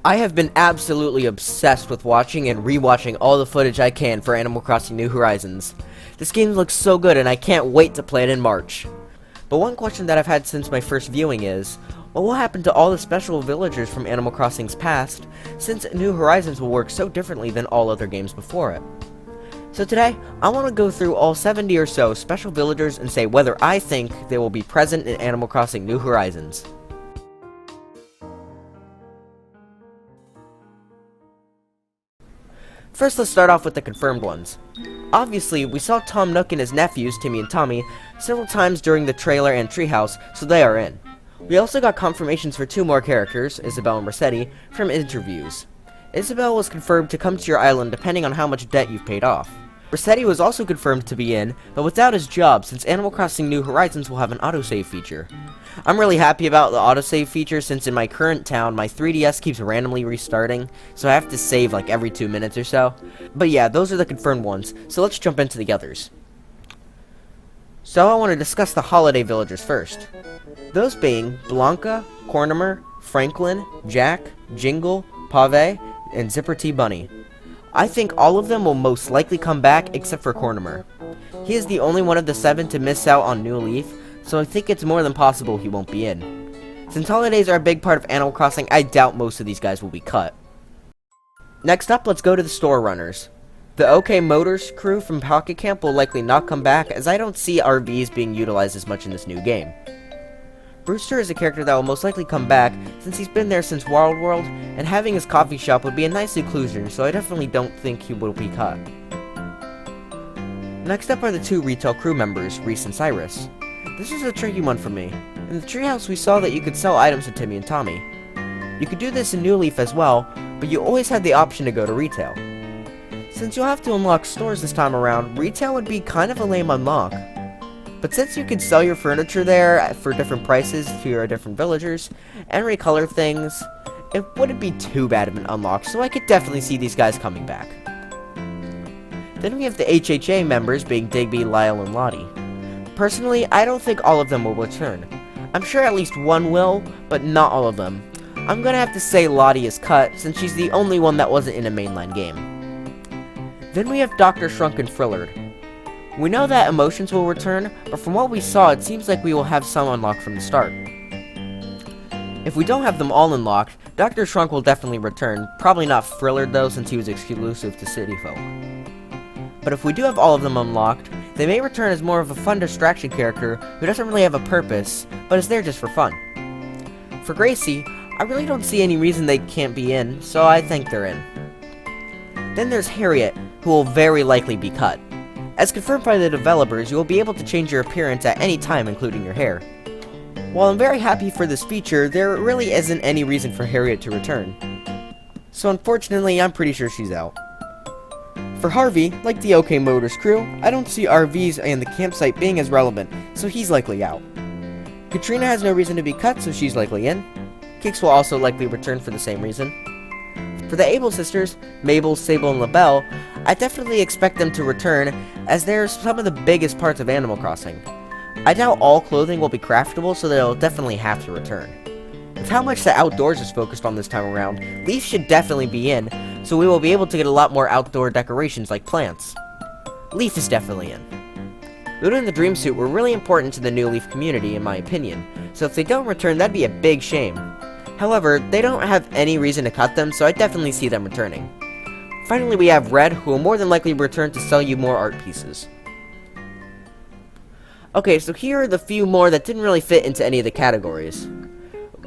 I have been absolutely obsessed with watching and rewatching all the footage I can for Animal Crossing New Horizons. This game looks so good and I can't wait to play it in March. But one question that I've had since my first viewing is, what will happen to all the special villagers from Animal Crossing's past, since New Horizons will work so differently than all other games before it? So today, I want to go through all 70 or so special villagers and say whether I think they will be present in Animal Crossing New Horizons. First, let's start off with the confirmed ones. Obviously, we saw Tom Nook and his nephews, Timmy and Tommy, several times during the trailer and treehouse, so they are in. We also got confirmations for 2 more characters, Isabelle and Resetti, from interviews. Isabelle was confirmed to come to your island depending on how much debt you've paid off. Resetti was also confirmed to be in, but without his job since Animal Crossing New Horizons will have an autosave feature. I'm really happy about the autosave feature since in my current town my 3DS keeps randomly restarting, so I have to save like every 2 minutes or so. But yeah, those are the confirmed ones, so let's jump into the others. So I want to discuss the holiday villagers first. Those being Blanca, Cornimer, Franklin, Jack, Jingle, Pave, and Zipper T Bunny. I think all of them will most likely come back except for Cornimer. He is the only one of the 7 to miss out on New Leaf, so I think it's more than possible he won't be in. Since holidays are a big part of Animal Crossing, I doubt most of these guys will be cut. Next up, let's go to the store runners. The OK Motors crew from Pocket Camp will likely not come back, as I don't see RVs being utilized as much in this new game. Brewster is a character that will most likely come back, since he's been there since Wild World, and having his coffee shop would be a nice inclusion, so I definitely don't think he will be cut. Next up are the 2 retail crew members, Reese and Cyrus. This is a tricky one for me. In the treehouse we saw that you could sell items to Timmy and Tommy. You could do this in New Leaf as well, but you always had the option to go to retail. Since you'll have to unlock stores this time around, retail would be kind of a lame unlock. But since you could sell your furniture there for different prices to your different villagers, and recolor things, it wouldn't be too bad of an unlock, so I could definitely see these guys coming back. Then we have the HHA members being Digby, Lyle, and Lottie. Personally, I don't think all of them will return. I'm sure at least one will, but not all of them. I'm gonna have to say Lottie is cut, since she's the only one that wasn't in a mainline game. Then we have Dr. Shrunk and Frillard. We know that emotions will return, but from what we saw, it seems like we will have some unlocked from the start. If we don't have them all unlocked, Dr. Shrunk will definitely return, probably not Frillard though, since he was exclusive to City Folk. But if we do have all of them unlocked, they may return as more of a fun distraction character who doesn't really have a purpose, but is there just for fun. For Gracie, I really don't see any reason they can't be in, so I think they're in. Then there's Harriet, who will very likely be cut. As confirmed by the developers, you will be able to change your appearance at any time, including your hair. While I'm very happy for this feature, there really isn't any reason for Harriet to return. So unfortunately, I'm pretty sure she's out. For Harvey, like the OK Motors crew, I don't see RVs and the campsite being as relevant, so he's likely out. Katrina has no reason to be cut, so she's likely in. Kix will also likely return for the same reason. For the Able sisters, Mabel, Sable, and LaBelle, I definitely expect them to return, as they're some of the biggest parts of Animal Crossing. I doubt all clothing will be craftable, so they'll definitely have to return. With how much the outdoors is focused on this time around, Leaf should definitely be in, so we will be able to get a lot more outdoor decorations like plants. Leaf is definitely in. Luna and the Dream Suit were really important to the New Leaf community in my opinion, so if they don't return that'd be a big shame. However, they don't have any reason to cut them, so I definitely see them returning. Finally, we have Red, who will more than likely return to sell you more art pieces. Okay, so here are the few more that didn't really fit into any of the categories.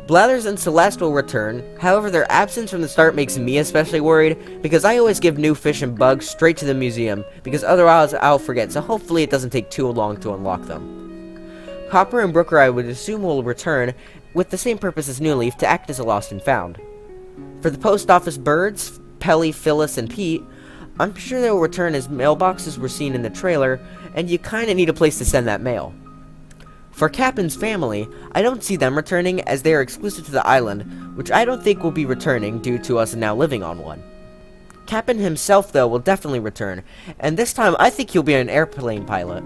Blathers and Celeste will return, however their absence from the start makes me especially worried, because I always give new fish and bugs straight to the museum, because otherwise I'll forget, so hopefully it doesn't take too long to unlock them. Copper and Brooker I would assume will return, with the same purpose as New Leaf, to act as a lost and found. For the post office birds, Pelly, Phyllis, and Pete, I'm sure they will return as mailboxes were seen in the trailer, and you kinda need a place to send that mail. For Captain's family, I don't see them returning as they are exclusive to the island, which I don't think will be returning due to us now living on one. Captain himself though will definitely return, and this time I think he'll be an airplane pilot.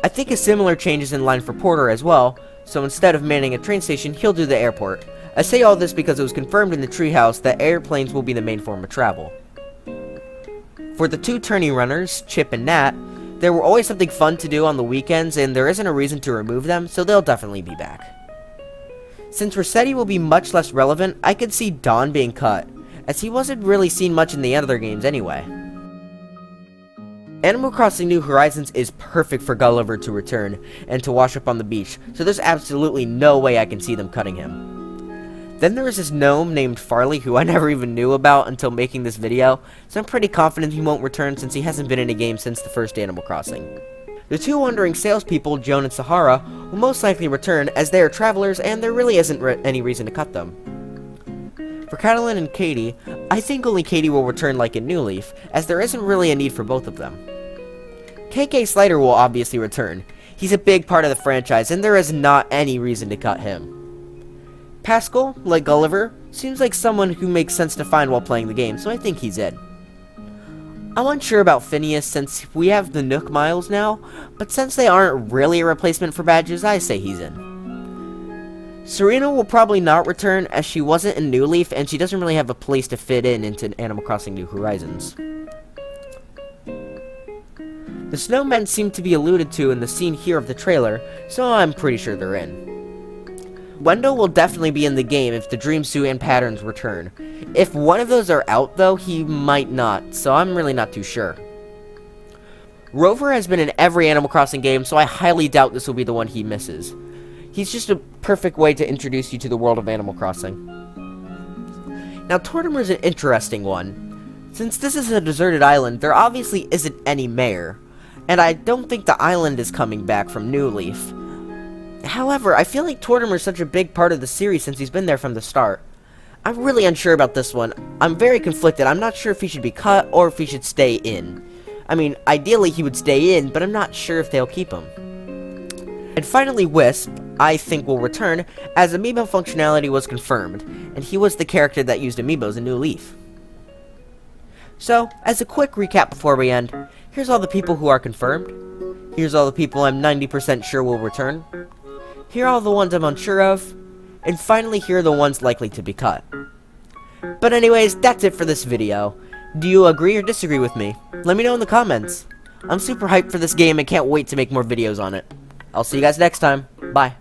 I think a similar change is in line for Porter as well, so instead of manning a train station, he'll do the airport. I say all this because it was confirmed in the treehouse that airplanes will be the main form of travel. For the two tourney runners, Chip and Nat, there were always something fun to do on the weekends, and there isn't a reason to remove them, so they'll definitely be back. Since resetti will be much less relevant, I could see Don being cut, as he wasn't really seen much in the other games anyway. Animal Crossing New Horizons is perfect for Gulliver to return and to wash up on the beach, so there's absolutely no way I can see them cutting him. Then there is this gnome named Farley who I never even knew about until making this video, so I'm pretty confident he won't return since he hasn't been in a game since the first Animal Crossing. The two wandering salespeople, Joan and Sahara, will most likely return as they are travelers and there really isn't any reason to cut them. For Catalin and Katie, I think only Katie will return like in New Leaf, as there isn't really a need for both of them. KK Slider will obviously return. He's a big part of the franchise and there is not any reason to cut him. Pascal, like Gulliver, seems like someone who makes sense to find while playing the game, so I think he's in. I'm unsure about Phineas since we have the Nook Miles now, but since they aren't really a replacement for badges, I say he's in. Serena will probably not return as she wasn't in New Leaf and she doesn't really have a place to fit into Animal Crossing New Horizons. The snowmen seem to be alluded to in the scene here of the trailer, so I'm pretty sure they're in. Wendell will definitely be in the game if the Dream Suit and Patterns return. If one of those are out though, he might not, so I'm really not too sure. Rover has been in every Animal Crossing game, so I highly doubt this will be the one he misses. He's just a perfect way to introduce you to the world of Animal Crossing. Now Tortimer's an interesting one. Since this is a deserted island, there obviously isn't any mayor, and I don't think the island is coming back from New Leaf. However, I feel like Tortimer is such a big part of the series since he's been there from the start. I'm really unsure about this one. I'm very conflicted. I'm not sure if he should be cut or if he should stay in. I mean, ideally he would stay in, but I'm not sure if they'll keep him. And finally, Wisp, I think will return, as amiibo functionality was confirmed, and he was the character that used amiibos in New Leaf. So, as a quick recap before we end, here's all the people who are confirmed. Here's all the people I'm 90% sure will return. Here are all the ones I'm unsure of, and finally here are the ones likely to be cut. But anyways, that's it for this video. Do you agree or disagree with me? Let me know in the comments. I'm super hyped for this game and can't wait to make more videos on it. I'll see you guys next time. Bye.